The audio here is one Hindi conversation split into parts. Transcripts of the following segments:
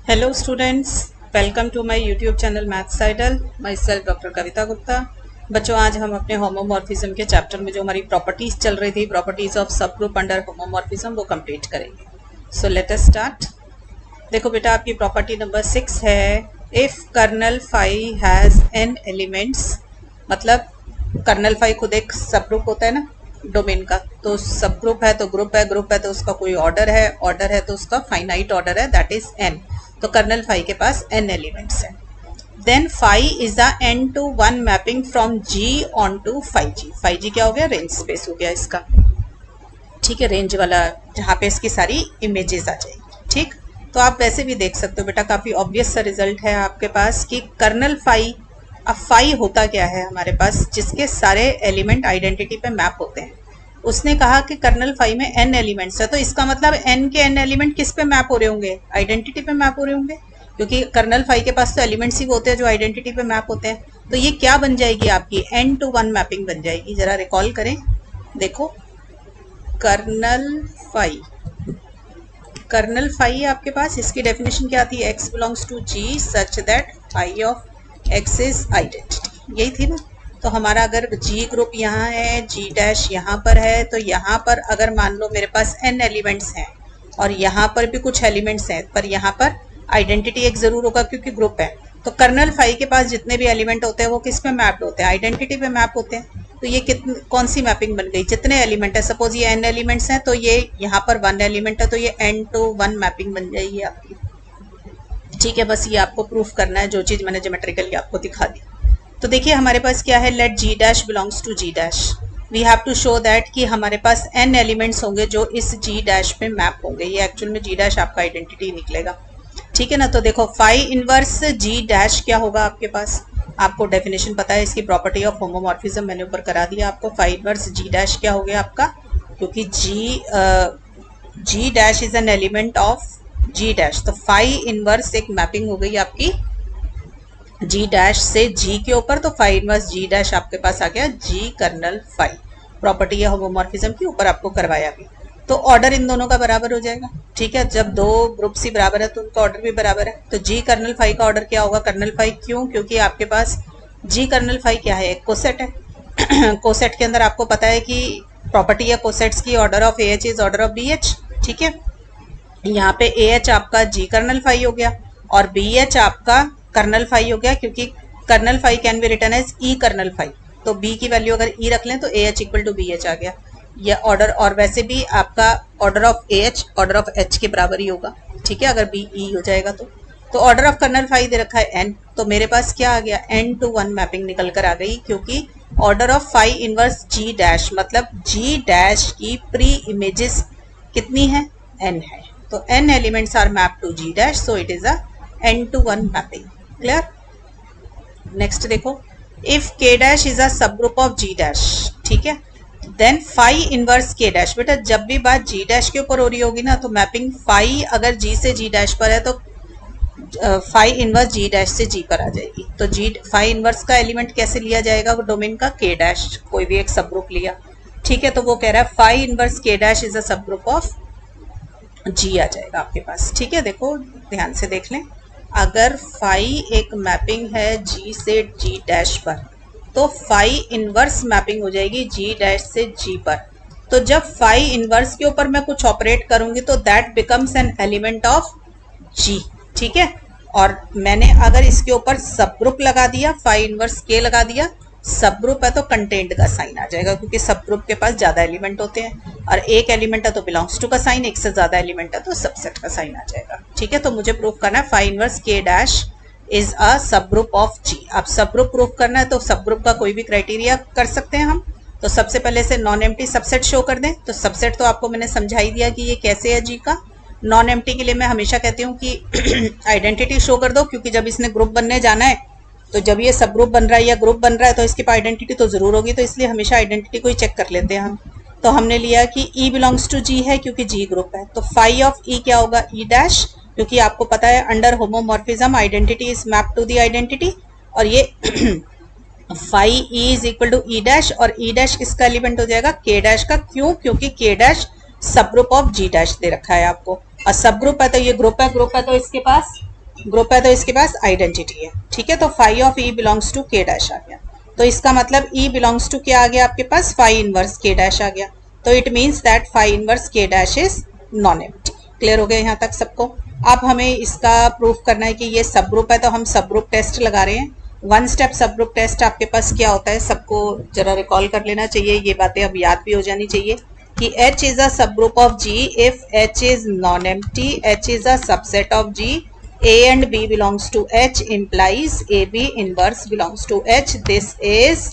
Hello students, welcome to my YouTube channel maths idol. Myself doctor Kavita Gupta. बच्चों, आज हम अपने होमोमॉर्फिज्म के चैप्टर में जो हमारी प्रॉपर्टीज चल रही थी, properties of sub group under homomorphism, वो कंप्लीट करेंगे। So let us start. देखो बेटा, आपकी प्रॉपर्टी नंबर 6 है, if kernel phi has n elements. मतलब कर्नल फाई खुद एक सब ग्रुप होता है ना डोमेन का, तो सब ग्रुप है तो ग्रुप है, ग्रुप है तो उसका कोई ऑर्डर है, ऑर्डर है तो उसका फाइनाइट ऑर्डर है, दैट इज n। तो कर्नल फाई के पास n एलिमेंट्स हैं। Then phi is the n to 1 mapping from g onto phi g. Phi g क्या हो गया? रेंज स्पेस हो गया इसका, ठीक है, रेंज वाला, जहाँ पे इसकी सारी इमेजेस आ जाएगी। ठीक, तो आप वैसे भी देख सकते हो बेटा, काफी ऑब्वियस सा रिजल्ट है आपके पास कि कर्नल फाई। अब फाई होता क्या है हमारे पास? जिसके सारे एलिमेंट आइडेंटिटी पे मैप होते हैं। उसने कहा कि कर्नल फाई में n एलिमेंट्स है, तो इसका मतलब n के n एलिमेंट किस पे मैप हो रहे होंगे? आइडेंटिटी पे मैप हो रहे होंगे, क्योंकि कर्नल फाई के पास तो एलिमेंट्स ही होते हैं जो आइडेंटिटी पे मैप होते हैं। तो ये क्या बन जाएगी? आपकी n to 1 मैपिंग बन जाएगी। जरा रिकॉल करें, देखो कर्नल फाई, कर्नल फाई आपके पास, इसकी डेफिनेशन क्या थी? x belongs to g such that phi of x is identity, यही थी ना। तो हमारा अगर g ग्रुप यहाँ है, g डैश यहाँ पर है, तो यहाँ पर अगर मान लो मेरे पास n एलिमेंट्स हैं और यहाँ पर भी कुछ एलिमेंट्स हैं, पर यहाँ पर आइडेंटिटी एक जरूर होगा क्योंकि ग्रुप है। तो कर्नल फाई के पास जितने भी एलिमेंट होते हैं वो किस पे मैप्ड होते हैं? आइडेंटिटी पे मैप होते हैं। तो ये कौन सी मैपिंग बन गई? जितने एलिमेंट है, सपोज ये n एलिमेंट्स हैं, तो ये यहाँ पर 1 एलिमेंट है, तो ये n to 1 मैपिंग बन जाएगी आपकी। ठीक है, बस ये आपको प्रूफ करना है, जो चीज मैंने ज्योमेट्रिकली आपको दिखा दी। तो देखिए हमारे पास क्या है, let g dash belongs to g dash. We have to show that कि हमारे पास n एलिमेंट्स होंगे जो इस g डैश पे मैप होंगे। ये एक्चुअल में g डैश आपका आइडेंटिटी निकलेगा, ठीक है ना। तो देखो फाई इनवर्स g डैश क्या होगा आपके पास? आपको डेफिनेशन पता है इसकी, प्रॉपर्टी ऑफ होमोमॉर्फिज्म मैंने ऊपर करा दिया आपको। फाई इनवर्स g डैश क्या हो गया आपका? क्योंकि g dash is an element of g dash, तो फाई इनवर्स एक मैपिंग हो गई आपकी g डैश से g के ऊपर। तो फाई इनवर्स g डैश आपके पास आ गया g कर्नल फाई। प्रॉपर्टी है होमोमॉर्फिज्म की, ऊपर आपको करवाया भी। तो ऑर्डर इन दोनों का बराबर हो जाएगा, ठीक है। जब दो ग्रुप्स ही बराबर है तो उनका ऑर्डर भी बराबर है। तो जी कर्नल फाई का ऑर्डर क्या होगा? कर्नल फाई, क्यों? क्योंकि आपके पास जी कर्नल फाई क्या है? एक कोसेट है। कोसेट के अंदर आपको पता है कि प्रॉपर्टी है कोसेट्स की, order of a H is order of b H, ठीक है। यहाँ पे ए एच आपका जी कर्नल फाई हो गया और बी एच आपका कर्नल फाई हो गया, क्योंकि kernel phi can be written as e kernel phi. तो बी की वैल्यू अगर ई रख लें तो a h equal to b h आ गया। यह ऑर्डर, और वैसे भी आपका order of a h order of h के बराबर ही होगा, ठीक है, अगर बी ई हो जाएगा तो ऑर्डर ऑफ कर्नल फाई दे रखा है एन, तो मेरे पास क्या आ गया? एन टू 1 मैपिंग निकल कर आ गई, क्योंकि order of phi inverse g dash, मतलब जी डैश की प्री इमेजेस कितनी है? एन है। तो n एलिमेंट्स are map to g dash, so it is a n to 1 mapping. Clear? Next देखो, if k dash is a सब ग्रुप ऑफ g डैश, ठीक है, then phi inverse k dash. बेटा जब भी बात g डैश के ऊपर हो रही होगी ना, तो मैपिंग फाई अगर g से g डैश पर है तो फाई इनवर्स g डैश से g पर आ जाएगी। तो g फाई इनवर्स का एलिमेंट कैसे लिया जाएगा? वो डोमेन का k डैश, कोई भी एक सब ग्रुप लिया, ठीक है। तो वो कह रहा है phi inverse k dash is a सब ग्रुप ऑफ जी आ जाएगा आपके पास, ठीक है। देखो ध्यान से देख लें, अगर फाई एक मैपिंग है जी से जी डैश पर, तो फाई इनवर्स मैपिंग हो जाएगी जी डैश से जी पर। तो जब फाई इनवर्स के ऊपर मैं कुछ ऑपरेट करूंगी तो that becomes an element of g, ठीक है। और मैंने अगर इसके ऊपर सब ग्रुप लगा दिया, फाई इनवर्स के लगा दिया, सब ग्रुप है तो कंटेंट का साइन आ जाएगा, क्योंकि सब ग्रुप के पास ज्यादा एलिमेंट होते हैं, और एक एलिमेंट है तो बिलोंग्स टू का साइन, एक से ज्यादा एलिमेंट है तो सबसेट का साइन आ जाएगा, ठीक है। तो मुझे प्रूफ करना है phi inverse k dash is a सब ग्रुप ऑफ जी। अब सब ग्रुप प्रूफ करना है तो सब ग्रुप का कोई भी क्राइटेरिया कर सकते हैं हम। तो सबसे पहले से नॉन एम्प्टी सबसेट शो कर दें। तो सबसेट तो आपको मैंने समझा ही दिया कि ये कैसे है जी का। नॉन एम्प्टी के लिए मैं हमेशा कहती हूँ कि आइडेंटिटी शो कर दो, क्योंकि जब इसने ग्रुप बनने जाना है, तो जब ये सब ग्रुप बन रहा है या ग्रुप बन रहा है, तो इसके पास आइडेंटिटी तो जरूर होगी, तो इसलिए हमेशा आइडेंटिटी को ही चेक कर लेते हैं हम। तो हमने लिया कि E बिलोंग्स टू G है, क्योंकि G ग्रुप है। तो फाई ऑफ E क्या होगा? E डैश, क्योंकि आपको पता है under homomorphism identity is map to the identity, और ये phi E is equal to E dash, और E डैश किसका एलिमेंट हो जाएगा? K डैश का। क्यों? क्योंकि K dash sub group of G dash दे रखा है आपको, और सब ग्रुप है तो ये ग्रुप है, ग्रुप है तो इसके पास ग्रुप है तो इसके पास आइडेंटिटी है, ठीक है। तो phi of E belongs to K dash आ गया, तो इसका मतलब ई बिलोंग्स टू क्या आ गया आपके पास, फाई इनवर्स के डैश आ गया। तो it means that phi inverse k dash is non empty. Clear हो गया यहाँ तक सबको। अब हमें इसका प्रूफ करना है कि ये सब ग्रुप है, तो हम सब ग्रुप टेस्ट लगा रहे हैं। One step sub group test आपके पास क्या होता है, सबको जरा रिकॉल कर लेना चाहिए, ये बातें अब याद भी हो जानी चाहिए कि H is a subgroup of G if H is non-empty, H is a subset of G, A and B belongs to H implies AB inverse belongs to H. This is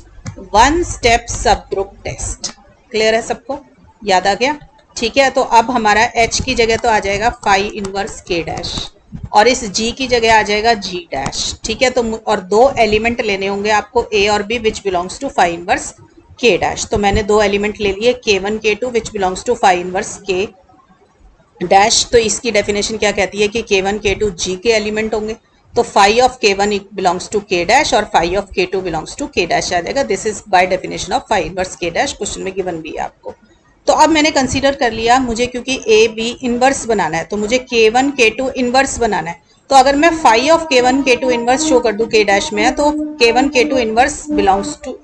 one step subgroup test. Clear है सबको, याद आ गया, ठीक है। तो अब हमारा H की जगह तो आ जाएगा फाई इनवर्स K डैश और इस G की जगह आ जाएगा G डैश, ठीक है। तो और दो एलिमेंट लेने होंगे आपको A और B which belongs to phi inverse K dash. तो मैंने दो एलिमेंट ले लिए K1 K2 which belongs to phi inverse K dash. तो इसकी डेफिनेशन क्या कहती है कि K1 K2 G के एलिमेंट होंगे, तो phi of K1 belongs to K dash और phi of K2 belongs to K dash आ जाएगा। This is by definition of phi inverse K dash, question में गिवन भी है आपको। तो अब मैंने कंसीडर कर लिया, मुझे क्योंकि ए बी इनवर्स बनाना है तो मुझे K1 K2 इनवर्स बनाना है। तो अगर मैं phi of K1 K2 inverse show कर दूं K डैश में है तो K1 K2 inverse belongs to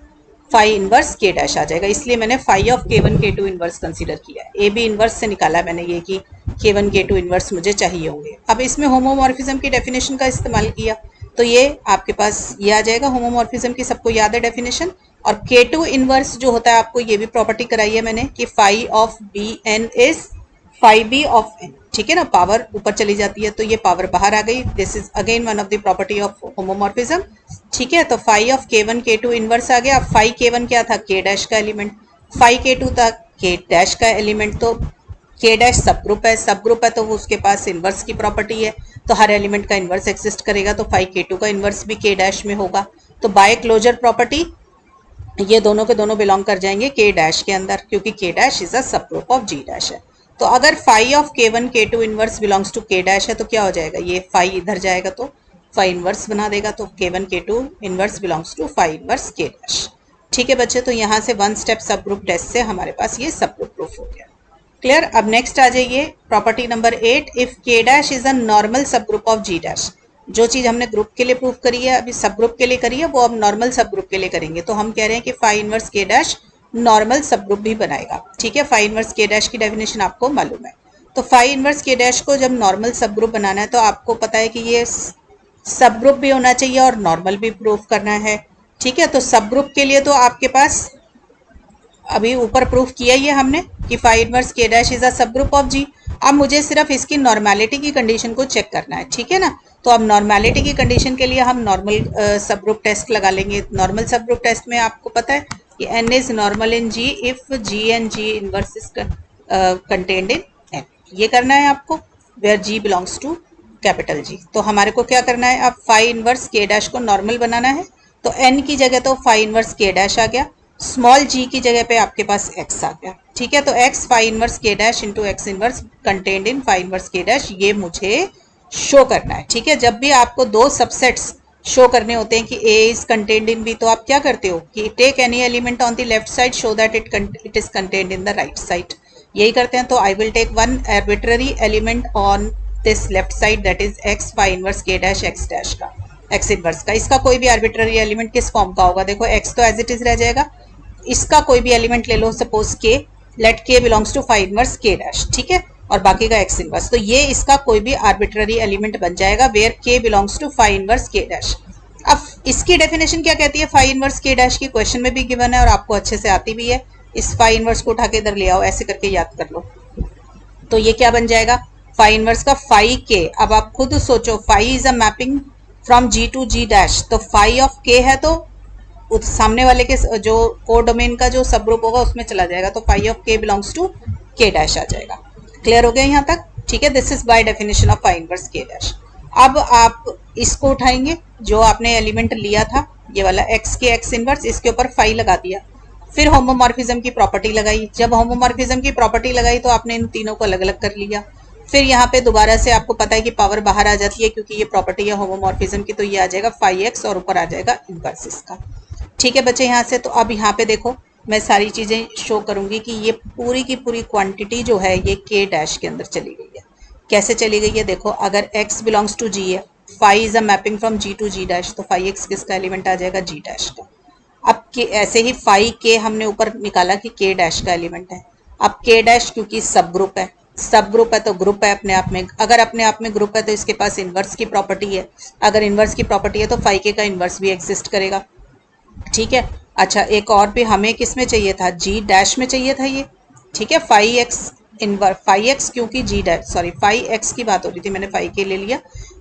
phi inverse K dash आ जाएगा, इसलिए मैंने phi of K1 K2 inverse consider किया है। ए बी इनवर्स से निकाला मैंने ये कि K1 K2 इनवर्स मुझे चाहिए होंगे। अब इसमें होमोमॉर्फिज्म की डेफिनेशन का इस्तेमाल किया तो ये आपके पास ये आ जाएगा होमोमॉर्फिज्म की, सबको याद है डेफिनेशन। और K2 इनवर्स जो होता है आपको ये भी प्रॉपर्टी कराई है मैंने कि phi of b n is phi b of n, ठीक है ना, पावर ऊपर चली जाती है तो ये पावर बाहर आ गई। This is again one of the property of homomorphism, ठीक है। तो phi of K1 K2 inverse आ गया। फाई K1 क्या था, K डैश का एलिमेंट, फाई K2 था K डैश का एलिमेंट। तो K डैश सब ग्रुप है, सब ग्रुप है तो वो उसके पास इनवर्स की प्रॉपर्टी है, तो हर एलिमेंट का इनवर्स एग्जिस्ट करेगा, तो फाई K2 का इनवर्स भी K डैश में होगा। तो बाय क्लोजर प्रॉपर्टी ये दोनों के दोनों बिलोंग कर जाएंगे K डैश के अंदर, क्योंकि K डैश इज अ सब ग्रुप ऑफ G डैश है। तो अगर phi of K1 K2 inverse belongs to K dash है तो क्या हो जाएगा, ये फाई इधर जाएगा तो फाई इनवर्स बना देगा, तो K1 K2 inverse belongs to phi inverse K dash, ठीक है बच्चे। तो यहाँ से one step sub group test से हमारे पास ये सब ग्रुप प्रूफ हो गया। क्लियर। अब नेक्स्ट आ जाइए property number 8, if K dash is a normal सब ग्रुप ऑफ G डैश। जो चीज हमने ग्रुप के लिए प्रूफ करी है, अभी सब ग्रुप के लिए करी है, वो अब नॉर्मल सब ग्रुप के लिए करेंगे। तो हम कह रहे हैं कि phi inverse K dash normal सब ग्रुप भी बनाएगा, ठीक है। फाई इनवर्स K डैश की डेफिनेशन आपको मालूम है। तो फाई इनवर्स K डैश को जब नॉर्मल सब ग्रुप बनाना है तो आपको पता है कि ये सब ग्रुप भी होना चाहिए और नॉर्मल भी प्रूफ करना है, ठीक है। तो सब ग्रुप के लिए तो आपके पास अभी ऊपर प्रूफ किया ही है हमने कि phi inverse K dash is a सब ग्रुप ऑफ G। अब मुझे सिर्फ इसकी नॉर्मेलिटी की कंडीशन को चेक करना है, ठीक है ना। तो अब नॉर्मेलिटी की कंडीशन के लिए हम नॉर्मल सब ग्रुप टेस्ट लगा लेंगे। नॉर्मल सब ग्रुप टेस्ट में आपको पता है कि n is normal in G if G and G inverse is contained in n। ये करना है आपको where G belongs to capital G। तो हमारे को क्या करना है, अब फाई इनवर्स K डैश को नॉर्मल बनाना है। तो n की जगह तो फाई इनवर्स K डैश आ गया, स्मॉल g की जगह पे आपके पास x आ गया, ठीक है। तो x phi inverse K dash into x inverse contained in phi inverse K dash, ये मुझे शो करना है, ठीक है। जब भी आपको दो सबसेट्स शो करने होते हैं कि A is contained in B, तो आप क्या करते हो कि take any element on the left side show that it is contained in the right side, यही करते हैं। तो I will take one arbitrary element on this left side that is x phi inverse K dash x dash का, x इनवर्स का। इसका कोई भी आर्बिट्ररी एलिमेंट किस फॉर्म का होगा, देखो x तो एज इट इज रह जाएगा, इसका कोई भी एलिमेंट ले लो, suppose K, let K belongs to phi inverse K dash, ठीक है, और बाकी का x इनवर्स। तो ये इसका कोई भी आर्बिट्ररी एलिमेंट बन जाएगा where K belongs to phi inverse K dash. अब इसकी डेफिनेशन क्या कहती है, फाई इनवर्स K डैश की क्वेश्चन में भी गिवन है और आपको अच्छे से आती भी है। इस फाई इनवर्स को उठा के इधर ले आओ, ऐसे करके याद कर लो। तो ये क्या बन जाएगा, फाई इनवर्स का फाई K। अब आप खुद सोचो, phi is a mapping from G to G dash, तो फाई ऑफ K है तो सामने वाले के जो कोडोमेन का जो सब ग्रुप होगा उसमें चला जाएगा, तो phi of K belongs to K dash आ जाएगा। क्लियर हो गया यहाँ तक, ठीक है। This is by definition of phi inverse K dash. अब आप इसको उठाएंगे, जो आपने एलिमेंट लिया था ये वाला x के x इनवर्स, इसके ऊपर फाई लगा दिया, फिर होमोमॉर्फिज्म की प्रॉपर्टी लगाई। जब होमोमॉर्फिज्म की प्रॉपर्टी लगाई तो आपने इन तीनों को अलग अलग कर लिया। फिर यहाँ पे दोबारा से आपको पता है कि पावर बाहर आ जाती है क्योंकि ये प्रॉपर्टी है होमोमॉर्फिज्म की, तो ये आ जाएगा फाई x और ऊपर आ जाएगा इनवर्स इसका, ठीक है बच्चे यहाँ से। तो अब यहाँ पे देखो मैं सारी चीजें शो करूंगी कि ये पूरी की पूरी क्वांटिटी जो है ये K डैश के अंदर चली गई है। कैसे चली गई है, देखो अगर x बिलोंग्स टू G है phi is a mapping from G to G dash, तो फाई एक्स किसका एलिमेंट आ जाएगा, जी डैश का। अब के ऐसे ही फाई के हमने ऊपर निकाला कि के डैश का एलिमेंट है। अब के डैश क्योंकि सब ग्रुप है, सब ग्रुप है तो ग्रुप है अपने आप में, अगर अपने आप में ग्रुप है तो इसके पास इनवर्स की प्रॉपर्टी है, अगर इनवर्स की प्रॉपर्टी है तो फाई के का इनवर्स भी एग्जिस्ट करेगा। ठीक है। अच्छा एक और भी हमें किस में चाहिए था, जी डैश में चाहिए था ये। ठीक है, phi x inverse, phi x क्योंकि G dash, sorry phi x की बात हो रही थी, मैंने फाई के ले लिया।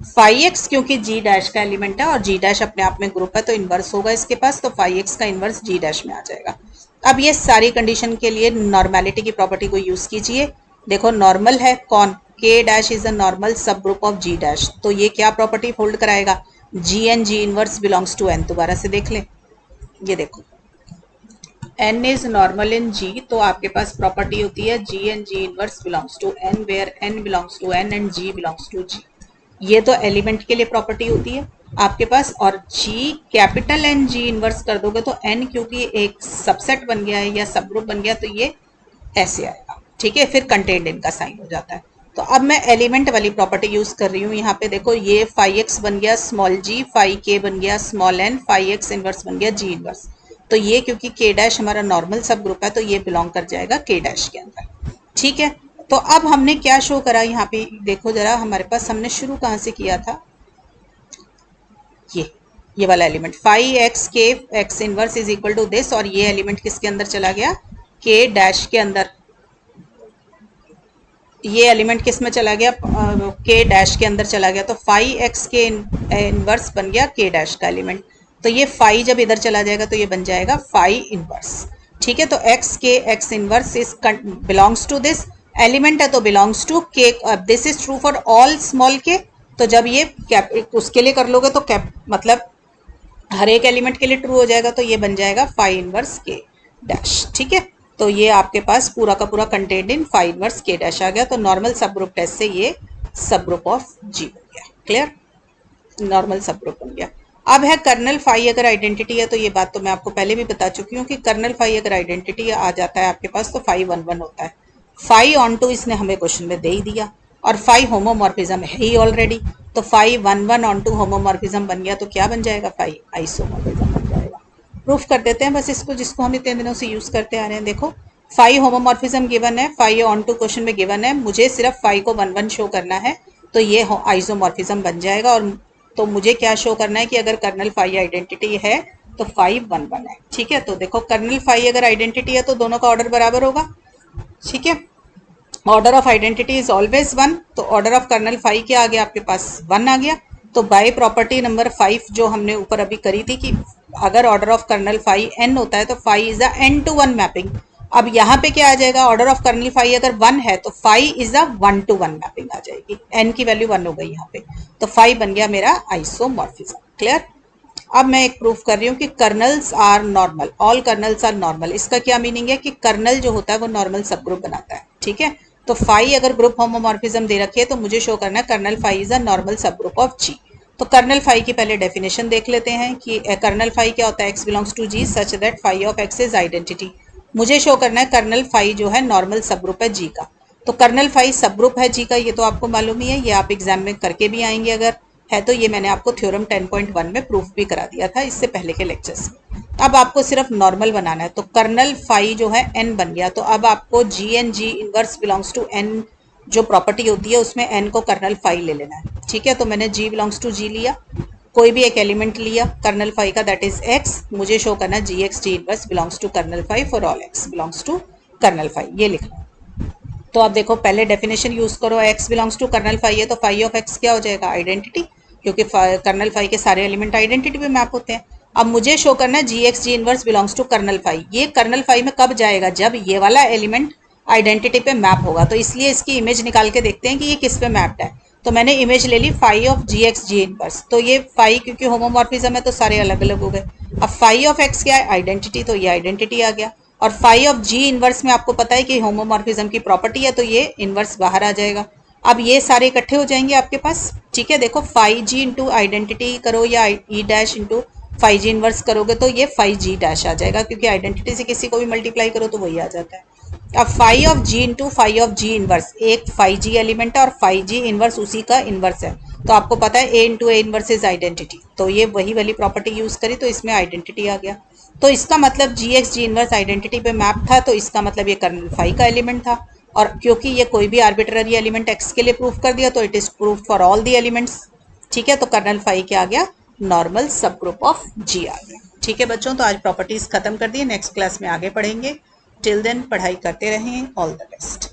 फाई एक्स क्योंकि जी डैश का एलिमेंट है और जी डैश अपने आप में ग्रुप है तो इनवर्स होगा इसके पास, तो फाई एक्स का इनवर्स जी डैश में आ जाएगा। अब ये सारी कंडीशन के लिए नॉर्मेलिटी की प्रॉपर्टी को यूज कीजिए। देखो नॉर्मल है कौन, k dash is a normal सब ग्रुप ऑफ जी डैश, तो ये क्या प्रॉपर्टी होल्ड कराएगा, g n g inverse belongs to n. दोबारा से देख लें, ये देखो n is normal in g, तो आपके पास प्रॉपर्टी होती है g n g inverse belongs to n, where n belongs to n and g belongs to g। ये तो एलिमेंट के लिए प्रॉपर्टी होती है आपके पास, और g capital N g inverse कर दोगे तो n क्योंकि एक सबसेट बन गया है या सब ग्रुप बन गया तो ये ऐसे आएगा। ठीक है, फिर कंटेंट इनका साइन हो जाता है। तो अब मैं एलिमेंट वाली प्रॉपर्टी यूज कर रही हूँ यहाँ पे, देखो ये फाई एक्स बन गया स्मॉल जी, फाई के बन गया small n, phi x inverse बन गया जी इनवर्स। तो ये क्योंकि के डैश हमारा नॉर्मल सब ग्रुप है तो ये बिलोंग कर जाएगा के डैश के अंदर। ठीक है, तो अब हमने क्या शो करा यहाँ पे, देखो जरा हमारे पास, हमने शुरू कहाँ से किया था, ये वाला element phi x K x inverse is equal to this, और ये एलिमेंट किसके अंदर चला गया, के डैश के अंदर। ये एलिमेंट किस में चला गया, के डैश के अंदर चला गया, तो फाई एक्स के इनवर्स बन गया के डैश का एलिमेंट। तो ये फाई जब इधर चला जाएगा तो ये बन जाएगा फाई इनवर्स। ठीक है, तो x K x inverse is belongs to this element है तो belongs to K, this is true for all small K. तो जब ये कैप उसके लिए कर लोगे तो कैप मतलब हर एक एलिमेंट के लिए ट्रू हो जाएगा, तो ये बन जाएगा फाई इनवर्स के डैश। ठीक है, तो ये आपके पास पूरा का पूरा content in phi inverse k dash आ गया। तो नॉर्मल सब ग्रुप टेस्ट से ये सब ग्रुप ऑफ जी बन गया। क्लियर, नॉर्मल सब ग्रुप बन गया। अब है कर्नल फाई अगर आइडेंटिटी है, तो ये बात तो मैं आपको पहले भी बता चुकी हूँ कि कर्नल फाई अगर आइडेंटिटी आ जाता है आपके पास तो फाई 1 1 होता है। फाई ऑन टू इसने हमें क्वेश्चन में दे ही दिया, और फाई होमोमॉर्फिज्म है ही ऑलरेडी, तो फाई 1 1 ऑन टू होमोमॉर्फिज्म बन गया, तो क्या बन जाएगा, फाई आइसोमॉर्फिज्म बन जाएगा। प्रूफ कर देते हैं बस इसको, जिसको हम इतने दिनों से यूज करते आ रहे हैं। देखो फाई होमोमॉर्फिज्म गिवन है, फाई ऑन टू क्वेश्चन में गिवन है, मुझे सिर्फ फाई को 1 1 शो करना है तो ये आइसोमॉर्फिज्म बन जाएगा। और तो मुझे क्या शो करना है कि अगर कर्नल फाई आइडेंटिटी है तो फाई 1 1 है। ठीक है, तो देखो कर्नल फाई अगर आइडेंटिटी है तो दोनों का ऑर्डर बराबर होगा। ठीक है, order of identity is always 1, तो ऑर्डर ऑफ कर्नल फाई क्या आ गया आपके पास, 1 आ गया। तो बाय प्रॉपर्टी नंबर 5 जो हमने ऊपर अभी करी थी कि अगर order of kernel phi n होता है तो phi is a n-to-1 mapping. अब यहाँ पे क्या आ जाएगा, ऑर्डर ऑफ कर्नल फाई अगर 1 है तो phi is a 1-to-1 mapping आ जाएगी, n की वैल्यू 1 हो गई यहाँ पे, तो फाई बन गया मेरा आइसोमॉर्फिज्म। क्लियर, अब मैं एक प्रूफ कर रही हूँ कि kernels are normal, all kernels are normal. इसका क्या मीनिंग है कि कर्नल जो होता है वो नॉर्मल सब ग्रुप बनाता है। ठीक है, तो फाई अगर ग्रुप होमोमॉर्फिज्म दे रखी है तो मुझे शो करना है kernel phi is a normal सब ग्रुप ऑफ जी। तो कर्नल फाई की पहले डेफिनेशन देख लेते हैं कि कर्नल फाई क्या होता है, x belongs to G such that phi of x is identity. मुझे शो करना है कर्नल फाई जो है नॉर्मल सब ग्रुप है जी का। तो कर्नल फाई सब ग्रुप है जी का, ये तो आपको मालूम ही है, ये आप एग्जाम में करके भी आएंगे अगर है तो, ये मैंने आपको थ्योरम 10.1 में प्रूफ भी करा दिया था इससे पहले के लेक्चर्स में। अब आपको सिर्फ नॉर्मल बनाना है, तो कर्नल फाई जो है n बन गया, तो अब आपको g n g inverse belongs to n जो प्रॉपर्टी होती है उसमें n को कर्नल फाई ले लेना है। ठीक है, तो मैंने g बिलोंग्स टू g लिया, कोई भी एक एलिमेंट लिया कर्नल फाई का दैट इज x, मुझे शो करना g x g inverse belongs to kernel phi for all x belongs to kernel phi, ये लिखना। तो आप देखो पहले डेफिनेशन यूज करो, x belongs to kernel phi है तो फाई ऑफ x क्या हो जाएगा, आइडेंटिटी, क्योंकि कर्नल फाई के सारे एलिमेंट आइडेंटिटी पे मैप होते हैं। अब मुझे शो करना है g x g inverse belongs to kernel phi, ये कर्नल फाई में कब जाएगा, जब ये वाला एलिमेंट आइडेंटिटी पे मैप होगा। तो इसलिए इसकी इमेज निकाल के देखते हैं कि ये किस पे मैप्ड है। तो मैंने इमेज ले ली phi of g x g inverse, तो ये फाई क्योंकि होमोमॉर्फिज्म है तो सारे अलग अलग हो गए। अब फाई ऑफ एक्स क्या है, आइडेंटिटी, तो ये आइडेंटिटी आ गया। और फाई ऑफ जी इनवर्स में आपको पता है कि होमोमॉर्फिज्म की प्रॉपर्टी है तो ये इनवर्स बाहर आ जाएगा। अब ये सारे इकट्ठे हो जाएंगे आपके पास। ठीक है, देखो फाई जी इंटू आइडेंटिटी करो या E dash into phi G inverse करोगे तो ये फाई जी डैश आ जाएगा, क्योंकि आइडेंटिटी से किसी को भी मल्टीप्लाई करो तो वही आ जाता है। अब phi of G into phi of G inverse, एक फाई जी एलिमेंट है और फाई जी इनवर्स उसी का इनवर्स है, तो आपको पता है a into a inverse is identity, तो ये वही वाली प्रॉपर्टी यूज करी तो इसमें आइडेंटिटी आ गया। तो इसका मतलब जी एक्स जी इनवर्स आइडेंटिटी पे मैप था, तो इसका मतलब ये कर्नल फाई का एलिमेंट था। और क्योंकि ये कोई भी आर्बिट्ररी एलिमेंट एक्स के लिए प्रूफ कर दिया तो it is proof for all the elements. ठीक है, तो कर्नल फाई क्या आ गया, नॉर्मल सब ग्रुप ऑफ जी आ गया। ठीक है बच्चों, तो आज प्रॉपर्टीज खत्म कर दिए, नेक्स्ट क्लास में आगे पढ़ेंगे। टिल देन पढ़ाई करते रहें, ऑल द बेस्ट।